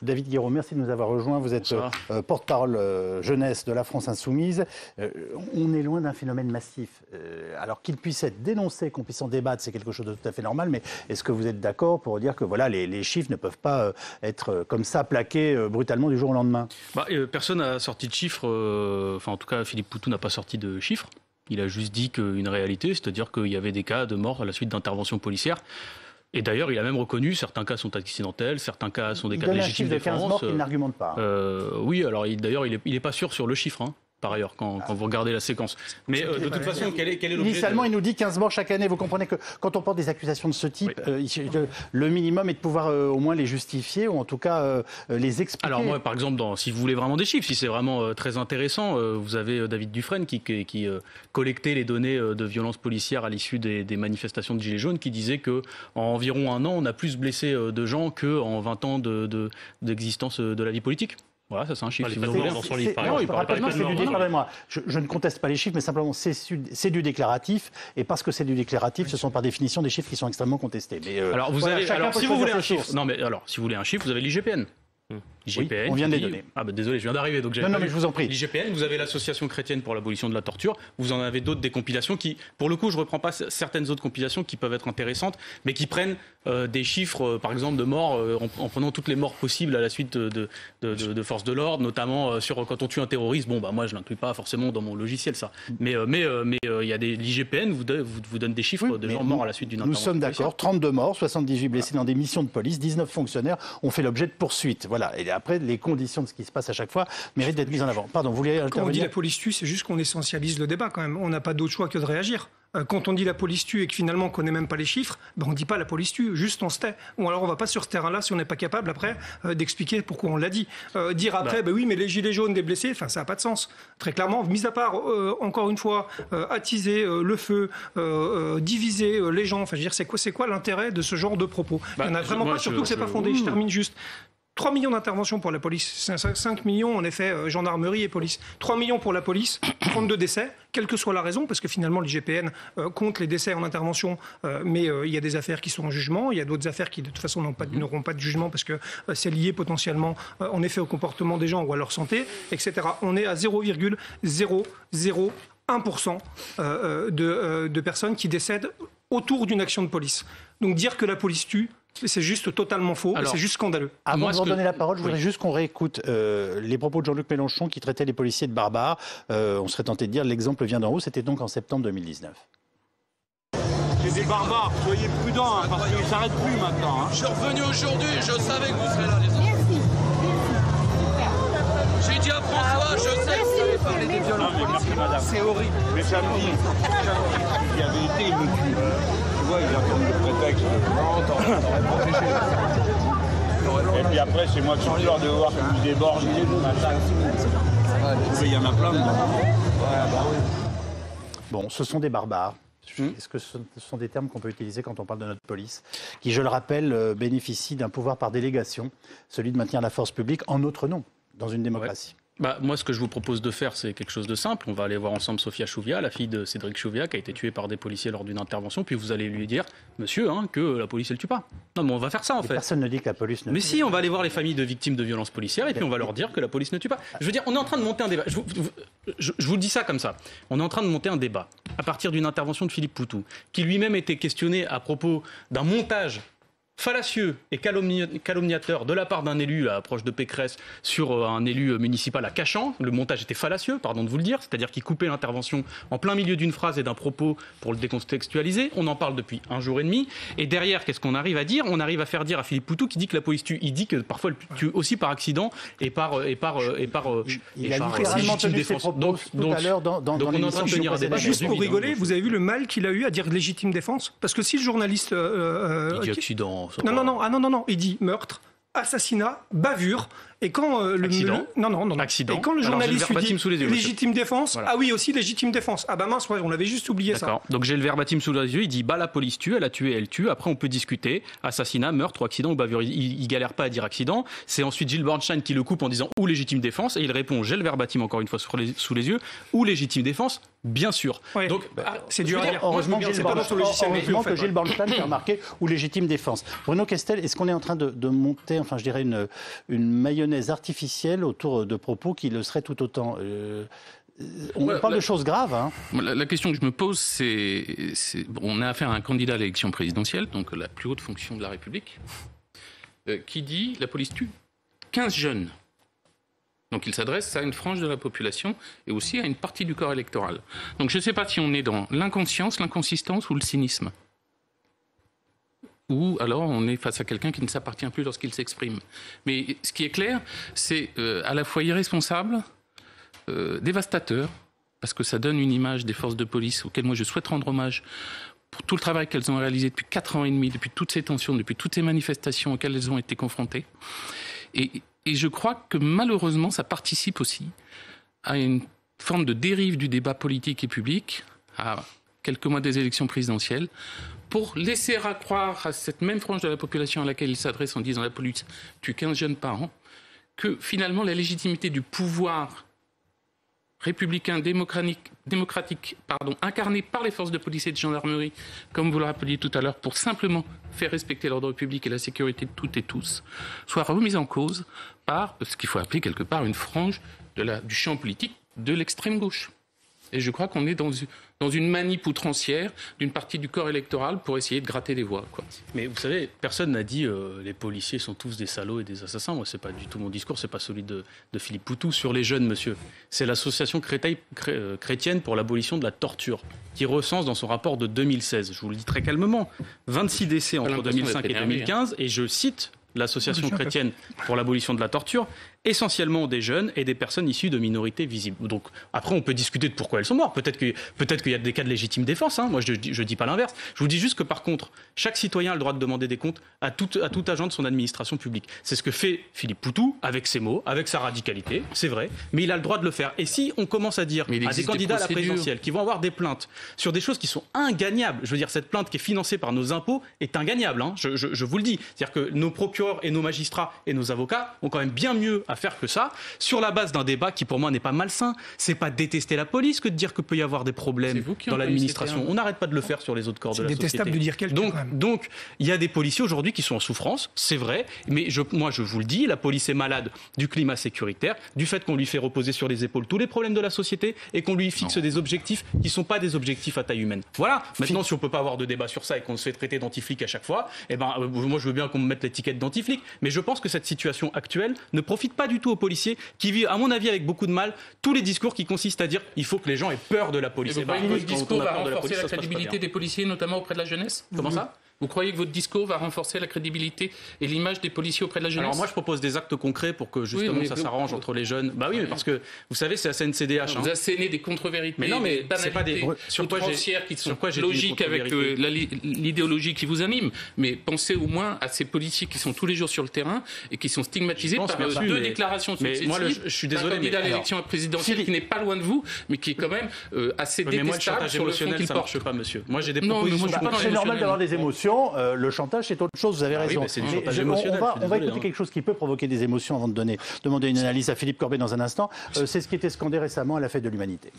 David Guiraud, merci de nous avoir rejoints. Vous êtes porte-parole jeunesse de la France Insoumise. On est loin d'un phénomène massif. Alors qu'il puisse être dénoncé, qu'on puisse en débattre, c'est quelque chose de tout à fait normal. Mais est-ce que vous êtes d'accord pour dire que voilà, les chiffres ne peuvent pas être comme ça plaqués brutalement du jour au lendemain? Personne n'a sorti de chiffres. Enfin, en tout cas, Philippe Poutou n'a pas sorti de chiffres. Il a juste dit qu'une réalité, c'est-à-dire qu'il y avait des cas de mort à la suite d'interventions policières. Et d'ailleurs, il a même reconnu certains cas sont accidentels, certains cas sont des cas de légitime défense. Il donne un chiffre de 15 morts qu'il n'argumente pas. Oui, alors d'ailleurs, il n'est pas sûr sur le chiffre. Par ailleurs, quand vous regardez la séquence. Mais de toute façon, quel est l'objet? Initialement, il nous dit 15 morts chaque année. Vous comprenez que quand on porte des accusations de ce type, le minimum est de pouvoir au moins les justifier ou en tout cas les expliquer. Alors moi, par exemple, si vous voulez vraiment des chiffres, si c'est vraiment très intéressant, vous avez David Dufresne qui collectait les données de violences policières à l'issue des manifestations de Gilets jaunes, qui disait qu'en environ un an, on a plus blessé de gens qu'en 20 ans d'existence de la vie politique. Voilà, ça c'est un chiffre. Si vous voulez, dans son livre, pardonnez-moi, je ne conteste pas les chiffres, mais simplement c'est du déclaratif, et parce que c'est du déclaratif, ce sont par définition des chiffres qui sont extrêmement contestés. Mais alors si vous voulez un chiffre, si vous voulez un chiffre, vous avez l'IGPN. Oui, on vient de les donner. Désolé, je viens d'arriver. Non, mais je vous en prie. L'IGPN, vous avez l'Association chrétienne pour l'abolition de la torture, vous en avez d'autres, des compilations qui, pour le coup, je ne reprends pas certaines autres compilations qui peuvent être intéressantes, mais qui prennent des chiffres, par exemple, de morts, en prenant toutes les morts possibles à la suite de forces de l'ordre, notamment sur quand on tue un terroriste. Moi, je ne l'inclus pas forcément dans mon logiciel, ça. Mais il y a l'IGPN vous donne des chiffres de gens morts à la suite d'une intervention. Nous sommes d'accord, 32 morts, 78 blessés dans des missions de police, 19 fonctionnaires ont fait l'objet de poursuites. Voilà. Et après, les conditions de ce qui se passe à chaque fois méritent d'être mises en avant. Pardon, vous voulez intervenir? Quand on dit la police tue, c'est juste qu'on essentialise le débat quand même. On n'a pas d'autre choix que de réagir. Quand on dit la police tue et que finalement on ne connaît même pas les chiffres, on ne dit pas la police tue, juste on se tait. Ou alors on ne va pas sur ce terrain-là si on n'est pas capable après d'expliquer pourquoi on l'a dit. Dire après, oui, mais les gilets jaunes, des blessés, ça n'a pas de sens. Très clairement, mis à part, encore une fois, attiser le feu, diviser les gens, enfin, je veux dire, c'est quoi l'intérêt de ce genre de propos? Il n'y en a vraiment pas, surtout que ce n'est pas fondé. Je termine juste. 3 millions d'interventions pour la police, 5 millions en effet gendarmerie et police. 3 millions pour la police, 32 décès, quelle que soit la raison, parce que finalement l'IGPN compte les décès en intervention, mais il y a des affaires qui sont en jugement, il y a d'autres affaires qui de toute façon n'auront pas de jugement parce que c'est lié potentiellement en effet au comportement des gens ou à leur santé, etc. On est à 0,001% de personnes qui décèdent autour d'une action de police. Donc dire que la police tue, c'est juste totalement faux, c'est juste scandaleux. Avant de vous donner la parole, je voudrais juste qu'on réécoute les propos de Jean-Luc Mélenchon qui traitait les policiers de barbares. On serait tenté de dire l'exemple vient d'en haut, c'était donc en septembre 2019. C'est des barbares, soyez prudents, parce qu'ils ne s'arrêtent plus maintenant. Je suis revenu aujourd'hui, je savais que vous serez là, les enfants. J'ai dit à François, je sais que vous allez parler des violences policiers. C'est horrible. Mais samedi, il y avait été, il me tue. Tu vois, ils attendent le prétexte. Et puis après, c'est moi qui suis peur de voir que vous débordez le matin. Il y en a plein de Bon, ce sont des barbares. Est-ce que ce sont des termes qu'on peut utiliser quand on parle de notre police, qui, je le rappelle, bénéficie d'un pouvoir par délégation, celui de maintenir la force publique en notre nom, dans une démocratie? Moi, ce que je vous propose de faire, c'est quelque chose de simple. On va aller voir ensemble Sophia Chouviat, la fille de Cédric Chouviat, qui a été tuée par des policiers lors d'une intervention. Puis vous allez lui dire, monsieur, que la police, elle tue pas. Non, mais on va faire ça, en fait. Personne ne dit que la police ne tue pas. Mais si, on va aller voir les familles de victimes de violences policières et puis on va leur dire que la police ne tue pas. Je veux dire, on est en train de monter un débat. Je vous le dis ça comme ça. On est en train de monter un débat à partir d'une intervention de Philippe Poutou, qui lui-même était questionné à propos d'un montage fallacieux et calomniateur de la part d'un élu proche de Pécresse sur un élu municipal à Cachan. Le montage était fallacieux, pardon de vous le dire, c'est-à-dire qu'il coupait l'intervention en plein milieu d'une phrase et d'un propos pour le décontextualiser. On en parle depuis 1 jour et demi. Et derrière, qu'est-ce qu'on arrive à dire? On arrive à faire dire à Philippe Poutou qui dit que la police tue. Il dit que parfois elle tue aussi par accident et par il a littéralement tenu ses propos tout à l'heure dans l'émission. Juste pour rigoler, vous avez vu le mal qu'il a eu à dire légitime défense? Parce que si le journaliste... il dit accident. Non. Il dit meurtre, assassinat, bavure. Et quand Accident. Non. Accident. Et quand le Alors, journaliste j'ai le lui dit verbatim sous les yeux, légitime défense, Voilà. ah oui, aussi légitime défense. Ah bah mince, ouais, on avait juste oublié ça. D'accord. Donc j'ai le verbatim sous les yeux, il dit bah la police tue, elle a tué, elle tue. Après on peut discuter, assassinat, meurtre ou accident ou bavure. Il galère pas à dire accident. C'est ensuite Gilles Bornstein qui le coupe en disant ou légitime défense et il répond j'ai le verbatim encore une fois sous les yeux ou légitime défense, bien sûr. Ouais. Donc C'est dur à dire. Heureusement Moi, je que veux bien, c'est pas notre logiciel non plus, en fait, Gilles Bornstein fait remarquer ou légitime défense. Bruno Questel, est-ce qu'on est en train de monter, enfin je dirais une mayonnaise artificielle autour de propos qui le seraient tout autant on parle de choses graves. Hein. La question que je me pose, c'est on a affaire à un candidat à l'élection présidentielle, donc la plus haute fonction de la République, qui dit la police tue 15 jeunes. Donc il s'adresse à une frange de la population et aussi à une partie du corps électoral. Donc je ne sais pas si on est dans l'inconscience, l'inconsistance ou le cynisme. Ou alors on est face à quelqu'un qui ne s'appartient plus lorsqu'il s'exprime. Mais ce qui est clair, c'est à la fois irresponsable, dévastateur, parce que ça donne une image des forces de police auxquelles moi je souhaite rendre hommage pour tout le travail qu'elles ont réalisé depuis 4 ans et demi, depuis toutes ces tensions, depuis toutes ces manifestations auxquelles elles ont été confrontées. Et je crois que malheureusement, ça participe aussi à une forme de dérive du débat politique et public, à quelques mois des élections présidentielles, pour laisser croire à cette même frange de la population à laquelle il s'adresse en disant la police tue 15 jeunes par an, que finalement la légitimité du pouvoir républicain, démocratique, incarné par les forces de police et de gendarmerie, comme vous le rappeliez tout à l'heure, pour simplement faire respecter l'ordre public et la sécurité de toutes et tous, soit remise en cause par ce qu'il faut appeler quelque part une frange du champ politique de l'extrême gauche. Et je crois qu'on est dans une manip outrancière d'une partie du corps électoral pour essayer de gratter des voix, quoi. Mais vous savez, personne n'a dit les policiers sont tous des salauds et des assassins. Moi, c'est pas du tout mon discours, c'est pas celui de Philippe Poutou sur les jeunes, monsieur. C'est l'association chrétienne pour l'abolition de la torture qui recense dans son rapport de 2016. Je vous le dis très calmement, 26 décès entre 2005 et 2015, et je cite l'association chrétienne pour l'abolition de la torture, essentiellement des jeunes et des personnes issues de minorités visibles. Donc après, on peut discuter de pourquoi elles sont mortes. Peut-être qu'il y a des cas de légitime défense. Hein. Moi, je dis pas l'inverse. Je vous dis juste que par contre, chaque citoyen a le droit de demander des comptes à tout agent de son administration publique. C'est ce que fait Philippe Poutou avec ses mots, avec sa radicalité, c'est vrai. Mais il a le droit de le faire. Et si on commence à dire à des candidats à la présidentielle qui vont avoir des plaintes sur des choses qui sont ingagnables, je veux dire, cette plainte qui est financée par nos impôts est ingagnable. Hein. Je vous le dis. C'est-à-dire que nos procureurs et nos magistrats et nos avocats ont quand même bien mieux à faire que ça, sur la base d'un débat qui pour moi n'est pas malsain. C'est pas détester la police que de dire qu'il peut y avoir des problèmes dans l'administration. On n'arrête pas de le faire sur les autres corps de la société. C'est détestable de dire quelqu'un. Donc il y a des policiers aujourd'hui qui sont en souffrance, c'est vrai, mais moi je vous le dis, la police est malade du climat sécuritaire, du fait qu'on lui fait reposer sur les épaules tous les problèmes de la société et qu'on lui fixe des objectifs qui ne sont pas des objectifs à taille humaine. Voilà. Maintenant, si on peut pas avoir de débat sur ça et qu'on se fait traiter d'antiflic à chaque fois, moi je veux bien qu'on me mette l'étiquette d'antiflic, mais je pense que cette situation actuelle ne profite pas du tout aux policiers qui vivent, à mon avis, avec beaucoup de mal, tous les discours qui consistent à dire il faut que les gens aient peur de la police. Et vous croyez que votre discours va renforcer la crédibilité des policiers, notamment auprès de la jeunesse ? Comment ça ? Vous croyez que votre discours va renforcer la crédibilité et l'image des policiers auprès de la jeunesse ? Alors moi, je propose des actes concrets pour que justement ça s'arrange entre les jeunes. Bah oui, mais parce que vous savez, c'est la CNCDH. Vous assénez des contre-vérités, mais non, mais des c'est pas des outrancières qui sont logiques avec l'idéologie qui vous anime. Mais pensez au moins à ces policiers qui sont tous les jours sur le terrain et qui sont stigmatisés par deux déclarations successives. Mais moi, je suis désolé, un candidat à l'élection présidentielle qui n'est pas loin de vous, mais qui est quand même assez détestable sur le fond qu'il porte. Ça marche pas, monsieur. Moi, j'ai des propositions. C'est normal d'avoir des émotions. Le chantage, c'est autre chose, vous avez raison. On va écouter quelque chose qui peut provoquer des émotions avant de demander une analyse à Philippe Corbet dans un instant. C'est ce qui était scandé récemment à la Fête de l'Humanité.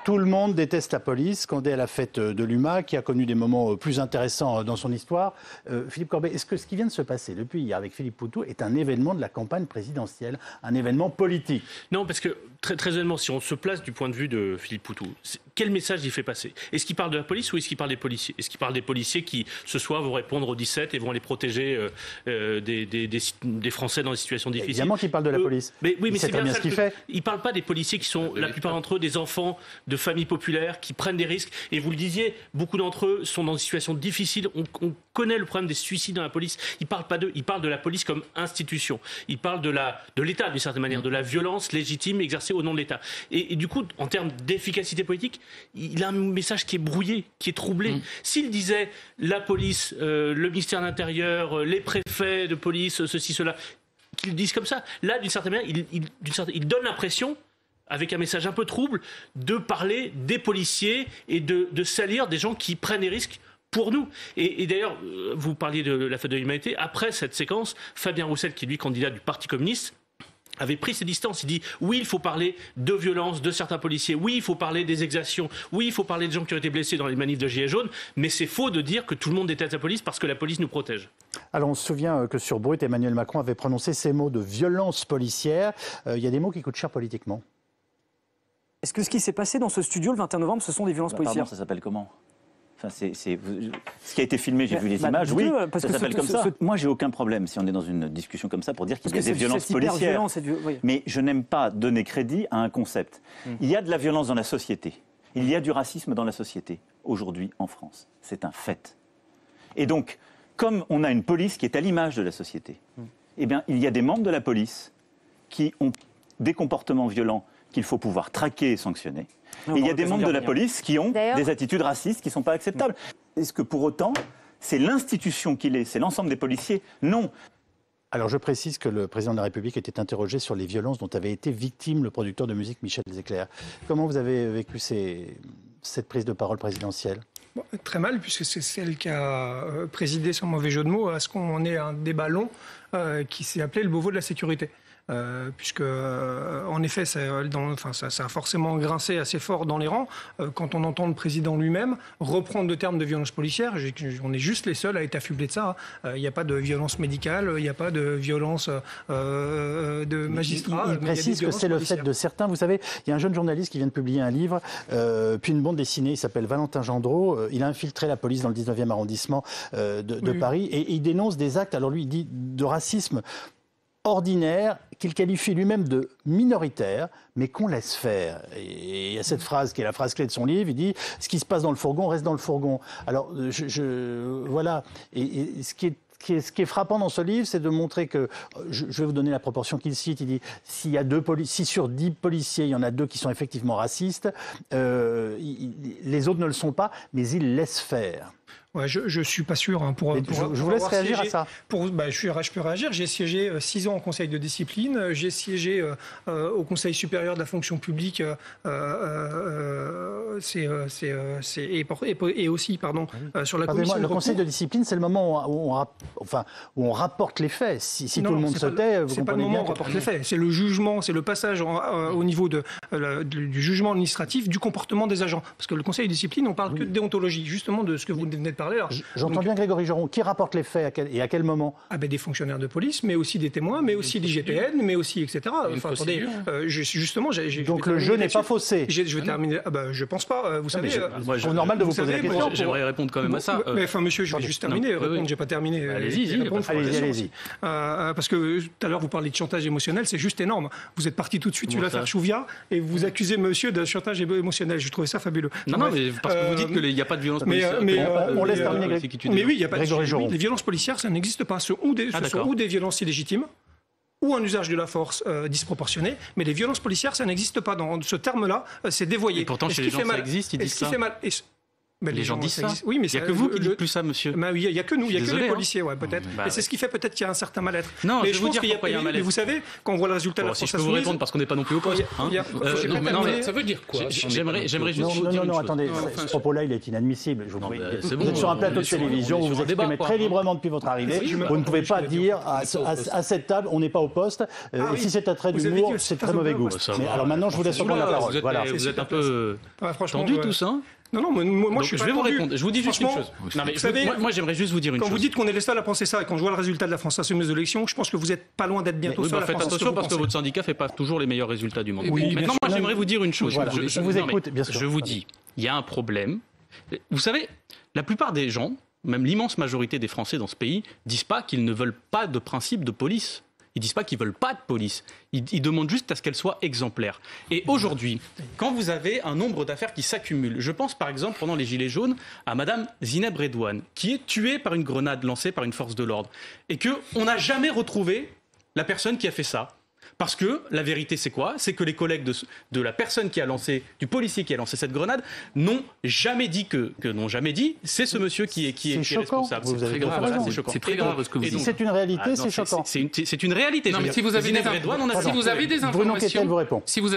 Tout le monde déteste la police, scandé à la fête de l'UMA, qui a connu des moments plus intéressants dans son histoire. Philippe Corbet, est-ce que ce qui vient de se passer depuis hier avec Philippe Poutou est un événement de la campagne présidentielle, un événement politique ? Non, parce que très honnêtement, si on se place du point de vue de Philippe Poutou, quel message il fait passer ? Est-ce qu'il parle de la police ou est-ce qu'il parle des policiers ? Est-ce qu'il parle des policiers qui, ce soir, vont répondre au 17 et vont les protéger des Français dans des situations difficiles ? Évidemment qu'il parle de la police. Mais oui, mais c'est bien ce qu'il fait. Il ne parle pas des policiers qui sont, la plupart d'entre eux, des enfants de familles populaires populaires, qui prennent des risques. Et vous le disiez, beaucoup d'entre eux sont dans des situations difficiles. On connaît le problème des suicides dans la police. Ils parlent pas d'eux, ils parlent de la police comme institution. Ils parlent de l'État, d'une certaine manière, de la violence légitime exercée au nom de l'État. Et du coup, en termes d'efficacité politique, il a un message qui est brouillé, qui est troublé. S'il disait la police, le ministère de l'Intérieur, les préfets de police, ceci, cela, qu'ils disent comme ça, là, d'une certaine manière, il donne l'impression, avec un message un peu trouble, de parler des policiers et de salir des gens qui prennent des risques pour nous. Et d'ailleurs, vous parliez de la fête de l'humanité. Après cette séquence, Fabien Roussel, qui est lui candidat du Parti communiste, avait pris ses distances. Il dit oui, il faut parler de violence de certains policiers. Oui, il faut parler des exactions. Oui, il faut parler de gens qui ont été blessés dans les manifs de Gilets jaunes. Mais c'est faux de dire que tout le monde déteste la police parce que la police nous protège. Alors, on se souvient que sur Brut, Emmanuel Macron avait prononcé ces mots de violence policière. Il y a des mots qui coûtent cher politiquement. Est-ce que ce qui s'est passé dans ce studio le 21 novembre, ce sont des violences policières ? Pardon, ça s'appelle comment ? Enfin, ce qui a été filmé, j'ai vu les images, oui, ça s'appelle comme ça. Moi, j'ai aucun problème, si on est dans une discussion comme ça, pour dire qu'il y a des violences policières. Mais je n'aime pas donner crédit à un concept. Il y a de la violence dans la société. Il y a du racisme dans la société, aujourd'hui, en France. C'est un fait. Et donc, comme on a une police qui est à l'image de la société, eh bien, il y a des membres de la police qui ont des comportements violents qu'il faut pouvoir traquer et sanctionner. Et il y a des membres de la police qui ont des attitudes racistes qui ne sont pas acceptables. Est-ce que pour autant, c'est l'institution qu'il est, c'est l'ensemble des policiers ? Non. Alors je précise que le président de la République était interrogé sur les violences dont avait été victime le producteur de musique Michel Zecler. Comment vous avez vécu cette prise de parole présidentielle ? Bon, très mal, puisque c'est celle qui a présidé, sans mauvais jeu de mots, à ce qu'on ait un débat long qui s'est appelé le Beauvau de la sécurité. Puisque, en effet, ça a forcément grincé assez fort dans les rangs quand on entend le président lui-même reprendre le terme de violence policière. On est juste les seuls à être affublés de ça. Il n'y a pas de violence médicale, il n'y a pas de violence de magistrats. Il précise que c'est le fait de certains. Vous savez, il y a un jeune journaliste qui vient de publier un livre, puis une bande dessinée, il s'appelle Valentin Gendreau. Il a infiltré la police dans le 19e arrondissement de Paris et il dénonce des actes, alors lui il dit, de racisme ordinaire, qu'il qualifie lui-même de minoritaire, mais qu'on laisse faire. Et il y a cette phrase qui est la phrase clé de son livre, il dit « Ce qui se passe dans le fourgon reste dans le fourgon ». Alors, voilà. Et ce qui est frappant dans ce livre, c'est de montrer que, je vais vous donner la proportion qu'il cite, il dit si sur 10 policiers, il y en a 2 qui sont effectivement racistes, les autres ne le sont pas, mais ils laissent faire. Ouais, je suis pas sûr. Je vous laisse réagir à ça. Je peux réagir. J'ai siégé 6 ans au Conseil de discipline. J'ai siégé au Conseil supérieur de la fonction publique. Et aussi, sur la commission. Le Conseil de discipline, c'est le moment où on rapporte les faits. Si tout le monde se tait, vous comprenez bien. C'est pas le moment où on rapporte les faits. C'est le jugement, c'est le passage au niveau du jugement administratif du comportement des agents. Parce que le Conseil de discipline, on parle que de déontologie, justement de ce que vous venez de parler. J'entends bien Grégory Joron. Qui rapporte les faits et à quel moment ? Des fonctionnaires de police, mais aussi des témoins, mais aussi l'IGPN, mais aussi, etc. Attendez, justement, donc le jeu n'est pas faussé. Je vais terminer. Je pense pas. Vous savez, c'est normal de vous poser la question. J'aimerais répondre quand même à ça. Mais monsieur, je vais juste terminer. J'ai pas terminé. Allez-y. Parce que tout à l'heure, vous parlez de chantage émotionnel, c'est juste énorme. Vous êtes parti tout de suite sur l'affaire Chouviat et vous accusez monsieur de chantage émotionnel. Je trouvais ça fabuleux. Non, mais parce que vous dites qu'il n'y a pas de violence policière. On laisse terminer. Mais oui, il y a pas de les violences policières, ça n'existe pas. Ce sont ou des violences illégitimes ou un usage de la force disproportionné, mais les violences policières, ça n'existe pas. Dans ce terme-là, c'est dévoyé. Et pourtant, chez les gens, ça existe, ils disent ça. Les gens disent ça. Oui, mais il n'y a que vous qui dites plus ça, monsieur. Oui, il n'y a que nous, il n'y a que les policiers, peut-être. Et c'est ce qui fait peut-être qu'il y a un certain mal-être. Non, mais je vais vous dire pourquoi il y a un mal-être. Mais vous savez, quand on voit le résultat de la France insoumise... Si je peux vous répondre, parce qu'on n'est pas non plus au poste. Ça veut dire quoi ? J'aimerais juste vous dire une chose. Non, attendez, ce propos-là, il est inadmissible. Vous êtes sur un plateau de télévision, vous vous exprimez très librement depuis votre arrivée. Vous ne pouvez pas dire à cette table, on n'est pas au poste. Et si c'est un trait d'humour, c'est très mauvais goût. Alors maintenant, je vous laisse reprendre la parole. Vous êtes un peu tendu tous, hein ? Non, moi je vais vous répondre. Je vous dis juste une chose. Moi, j'aimerais juste vous dire une chose. Quand vous dites qu'on est les seuls à penser ça, et quand je vois le résultat de la France Insoumise de l'élection, je pense que vous n'êtes pas loin d'être bientôt seul à penser ça. Faites attention parce que votre syndicat ne fait pas toujours les meilleurs résultats du monde. Maintenant, moi, j'aimerais vous dire une chose. Je vous écoute, bien sûr. Je vous dis, il y a un problème. Vous savez, la plupart des gens, même l'immense majorité des Français dans ce pays, disent pas qu'ils ne veulent pas de principe de police. Ils disent pas qu'ils veulent pas de police. Ils demandent juste à ce qu'elle soit exemplaire. Et aujourd'hui, quand vous avez un nombre d'affaires qui s'accumulent, je pense par exemple pendant les Gilets jaunes à Madame Zineb Redouane, qui est tuée par une grenade lancée par une force de l'ordre, et qu'on n'a jamais retrouvé la personne qui a fait ça. Parce que la vérité, c'est quoi? C'est que les collègues de la personne qui a lancé, du policier qui a lancé cette grenade, n'ont jamais dit c'est ce monsieur qui est responsable. C'est très grave. Voilà, c'est choquant. C'est très grave ce que vous dites. Si c'est une réalité, c'est choquant. C'est une réalité. Non, mais si vous avez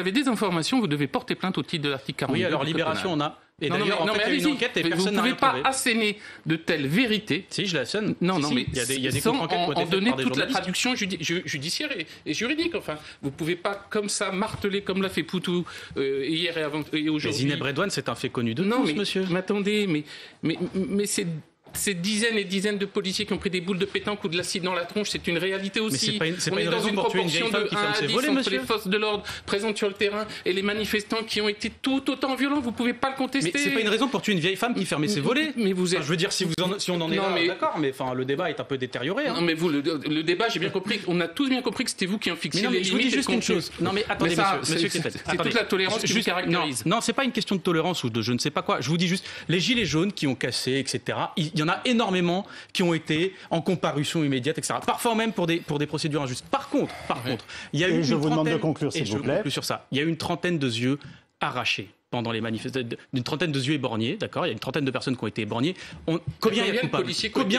des informations, vous devez porter plainte au titre de l'article 42. Oui, alors Libération, on a. Et d'ailleurs, en fait, il y a une enquête et personne n'a rien trouvé. Vous ne pouvez pas asséner de telles vérités. Si, je l'assène. Non, mais il y a des sans contre-enquêtes en donner toute la journalistes. traduction judiciaire et juridique. Enfin, vous ne pouvez pas comme ça marteler comme l'a fait Poutou hier et avant et aujourd'hui. Zineb Redouane, c'est un fait connu de tous, monsieur. Mais attendez, mais c'est ces dizaines et dizaines de policiers qui ont pris des boules de pétanque ou de l'acide dans la tronche, c'est une réalité aussi. Mais c'est pas une raison pour tuer une vieille femme qui ferme ses volets, monsieur. Les forces de l'ordre présentes sur le terrain et les manifestants qui ont été tout autant violents, vous pouvez pas le contester. Mais c'est pas une raison pour tuer une vieille femme qui fermait ses volets. Mais vous êtes... je veux dire, si on en est là, d'accord, mais enfin, le débat est un peu détérioré. Non, mais vous, le débat, j'ai bien compris, on a tous bien compris que c'était vous qui en fixiez les limites. Je vous dis juste une chose. Non, mais attendez, monsieur Kefet. C'est toute la tolérance qui vous caractérise. Non, c'est pas une question de tolérance ou de je ne sais pas quoi. Je vous dis juste, les gilets jaunes qui ont cassé, etc., il y en a énormément qui ont été en comparution immédiate, etc. Parfois même pour des procédures injustes. Par contre, il y a eu une trentaine... je vous demande de conclure, s'il vous plaît. Je conclue sur ça. Il y a eu une trentaine de yeux arrachés pendant les manifestations, d'une trentaine de yeux éborgnés, d'accord. Il y a une trentaine de personnes qui ont été éborgnées. Combien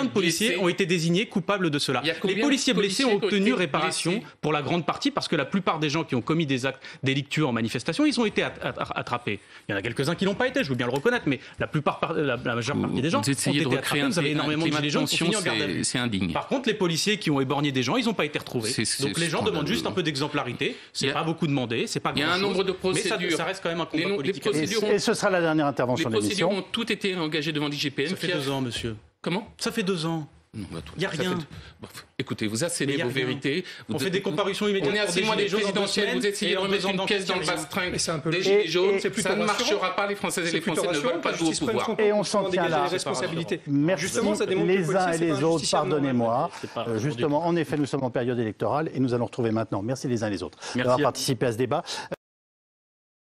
de policiers ont été désignés coupables de cela? Les policiers blessés ont obtenu réparation pour la grande partie parce que la plupart des gens qui ont commis des actes délictueux en manifestation, ils ont été attrapés. Il y en a quelques-uns qui l'ont pas été, je veux bien le reconnaître, mais la majeure partie des gens ont été attrapés. Vous avez énormément de gilets jaunes qui ont fini en garde à vue. C'est indigne. Par contre, les policiers qui ont éborgné des gens, ils n'ont pas été retrouvés. Donc les gens demandent juste un peu d'exemplarité. C'est pas beaucoup demandé, c'est pas grand-chose. Il y a un nombre de procédures. Mais ça reste quand même un combat politique. Et ce sera la dernière intervention de l'émission. Les procédures ont toutes été engagées devant l'IGPN. Ça fait 2 ans, monsieur. Comment? Ça fait 2 ans. Il n'y a rien. Écoutez, vous assénez vos vérités. On fait des comparutions immédiates. On est à 6 mois des présidentielles. Vous essayez de remettre une pièce dans le bastringue des gilets jaunes. Ça ne marchera pas. Les Françaises et les Français ne veulent pas jouer au pouvoir. Et on s'en tient là. Merci les uns et les autres. Pardonnez-moi. Justement, en effet, nous sommes en période électorale et nous allons retrouver maintenant. Merci les uns et les autres d'avoir participé à ce débat.